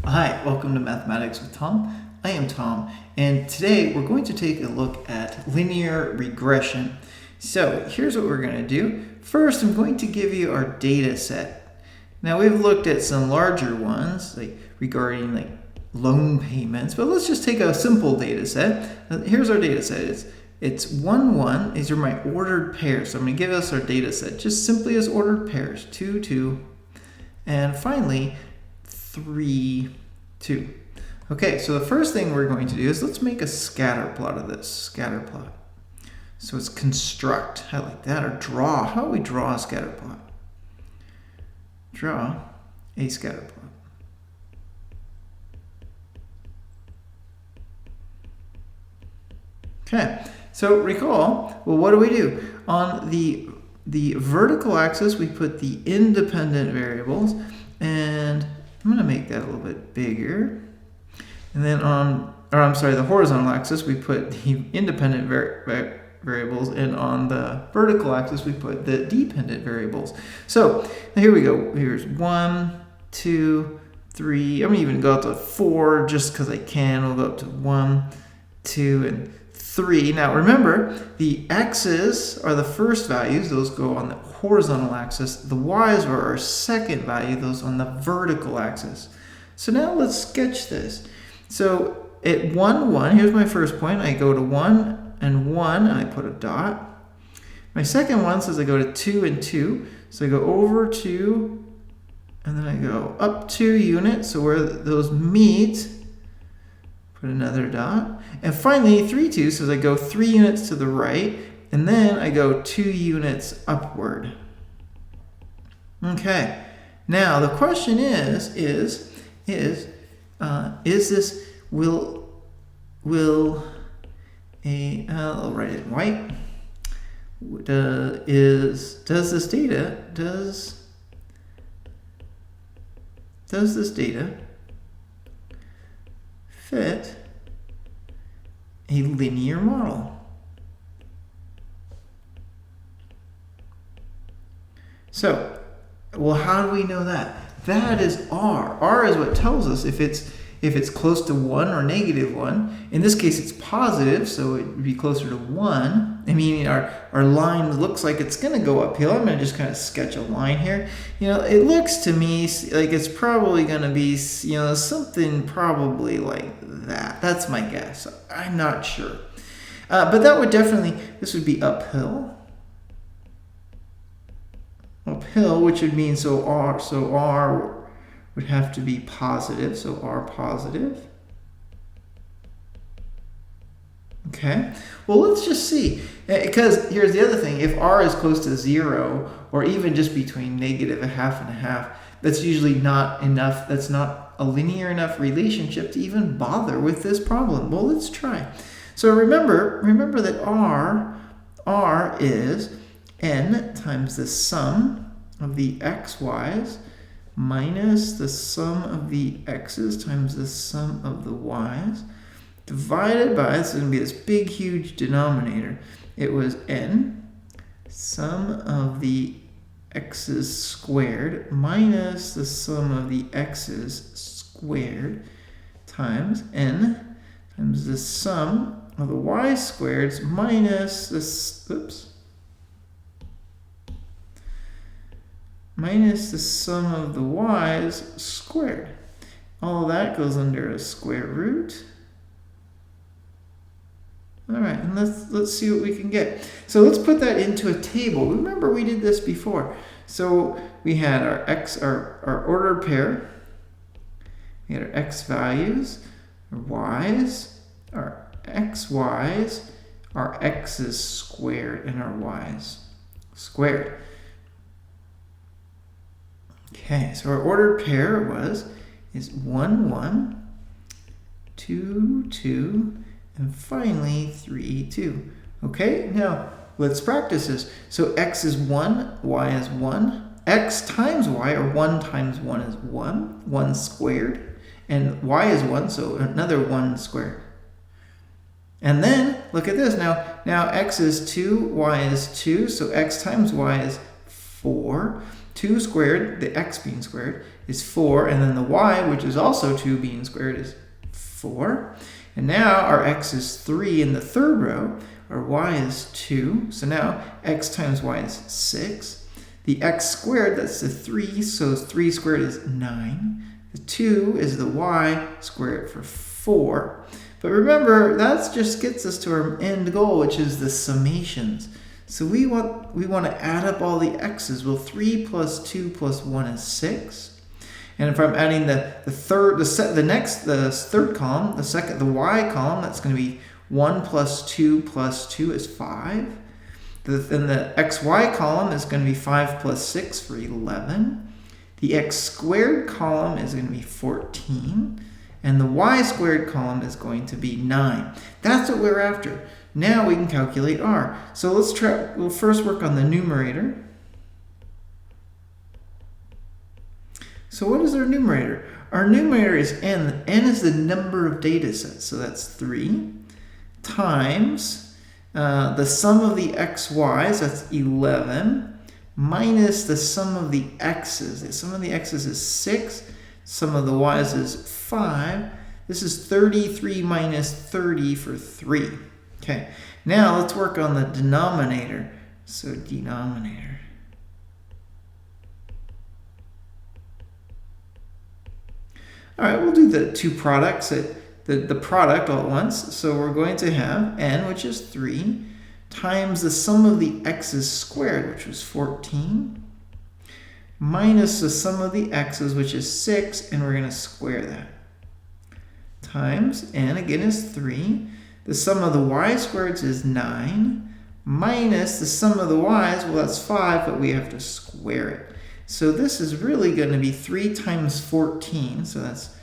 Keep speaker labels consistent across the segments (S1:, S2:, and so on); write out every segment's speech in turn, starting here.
S1: Hi, welcome to Mathematics with Tom. I am Tom, and today we're going to take a look at linear regression. So here's what we're going to do. First, I'm going to give you our data set. Now we've looked at some larger ones, like regarding loan payments, but let's just take a simple data set. Here's our data set. It's 1, 1. These are my ordered pairs. So I'm going to give us our data set just simply as ordered pairs. 2, 2. And finally, 3, 2. Okay, so the first thing we're going to do is let's make a scatter plot of this. Scatter plot. So it's construct. I like that. Or draw. How do we draw a scatter plot? Draw a scatter plot. Okay, so recall, well, what do? On the vertical axis, we put the independent variables, and I'm going to make that a little bit bigger. And then the horizontal axis, we put the independent variables, and on the vertical axis, we put the dependent variables. So here we go. Here's 1, 2, 3. I'm going to even go up to 4 just because I can. We'll go up to 1, 2, and 3. Now remember, the x's are the first values. Those go on the horizontal axis. The y's are our second value. Those on the vertical axis. So now let's sketch this. So at 1, 1, here's my first point. I go to 1 and 1, and I put a dot. My second one says I go to 2 and 2. So I go over 2, and then I go up 2 units. So where those meet, put another dot. And finally, 3, 2 says I go 3 units to the right, and then I go 2 units upward. Okay. Now the question is this I'll write it in white. Does this data fit a linear model? So, well, how do we know that? That is R. R is what tells us if it's close to 1 or -1. In this case, it's positive, so it would be closer to 1. I mean, our line looks like it's going to go uphill. I'm going to just kind of sketch a line here. You know, it looks to me like it's probably going to be, something probably like that. That's my guess. I'm not sure. But that would this would be uphill. Uphill, which would mean R would have to be positive, so R positive. Okay, well, let's just see, because here's the other thing. If R is close to 0, or even just between -0.5 and 0.5, that's usually not enough. That's not a linear enough relationship to even bother with this problem. Well, let's try. So remember that R is n times the sum of the xy's minus the sum of the x's times the sum of the y's divided by, this is going to be this big huge denominator. It was n sum of the x's squared minus the sum of the x's squared times n times the sum of the y squareds minus minus the sum of the y's squared. All of that goes under a square root. All right, and let's see what we can get. So let's put that into a table. Remember, we did this before. So we had our our ordered pair. We had our x values, our y's, our xy's, our x's squared, and our y's squared. Okay, so our ordered pair is 1, 1, 2, 2, and finally 3, 2. Okay, now let's practice this. So x is 1, y is 1. X times y, or 1 times 1 is 1, 1 squared. And y is 1, so another 1 squared. And then, look at this. Now x is 2, y is 2, so x times y is 4. 2 squared, the x being squared, is 4, and then the y, which is also 2 being squared, is 4. And now our x is 3 in the third row, our y is 2, so now x times y is 6. The x squared, that's the 3, so 3 squared is 9. The 2 is the y squared for 4. But remember, that just gets us to our end goal, which is the summations. So we want to add up all the x's. Well, 3 plus 2 plus 1 is 6. And if I'm adding the third column, the y column, that's going to be 1 plus 2 is 5. Then the xy column is going to be 5 plus 6 for 11. The x squared column is going to be 14. And the y squared column is going to be 9. That's what we're after. Now we can calculate r. So we'll first work on the numerator. So what is our numerator? Our numerator is n. N is the number of data sets, so that's 3, times the sum of the xy's, that's 11, minus the sum of the x's. The sum of the x's is 6, sum of the y's is 5. This is 33 minus 30 for 3. Okay, now let's work on the denominator. So denominator. All right, we'll do the two products, the product all at once. So we're going to have n, which is 3, times the sum of the x's squared, which was 14, minus the sum of the x's, which is 6, and we're going to square that, times n, again, is 3. The sum of the y squareds is 9, minus the sum of the y's, well, that's 5, but we have to square it. So this is really going to be 3 times 14, so that's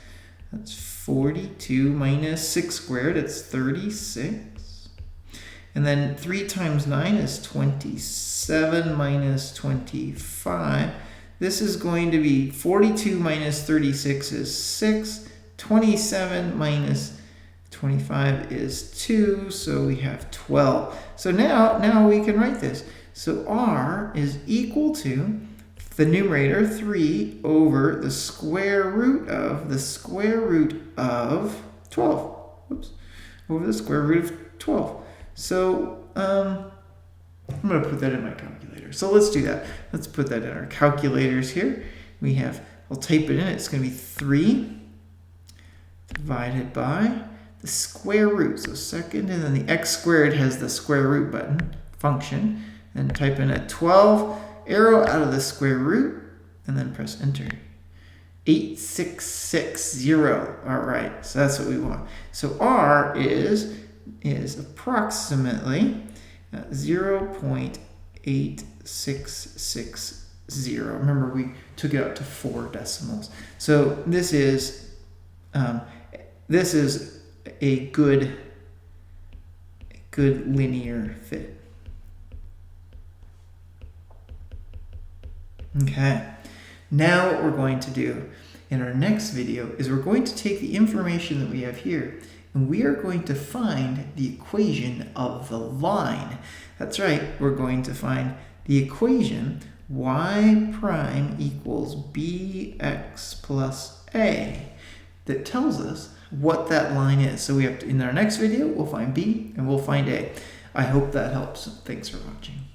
S1: 42 minus 6 squared, it's 36. And then 3 times 9 is 27 minus 25. This is going to be 42 minus 36 is 6. 27 minus 25 is 2, so we have 12. So now we can write this. So r is equal to the numerator 3 over the square root of 12. Whoops. Over the square root of 12. So I'm going to put that in my calculator. So let's do that. Let's put that in our calculators here. We have, I'll type it in. It's going to be 3 divided by the square root. So second, and then the x squared has the square root button function. And type in a 12, arrow out of the square root, and then press enter. 8660. All right, so that's what we want. So r is approximately 0.8660. Remember, we took it out to 4 decimals. So this is a good linear fit. Okay, now what we're going to do in our next video is we're going to take the information that we have here and we are going to find the equation of the line. That's right, we're going to find the equation y prime equals bx plus a that tells us what that line is. So we have to, in our next video, we'll find b and we'll find a. I hope that helps. Thanks for watching.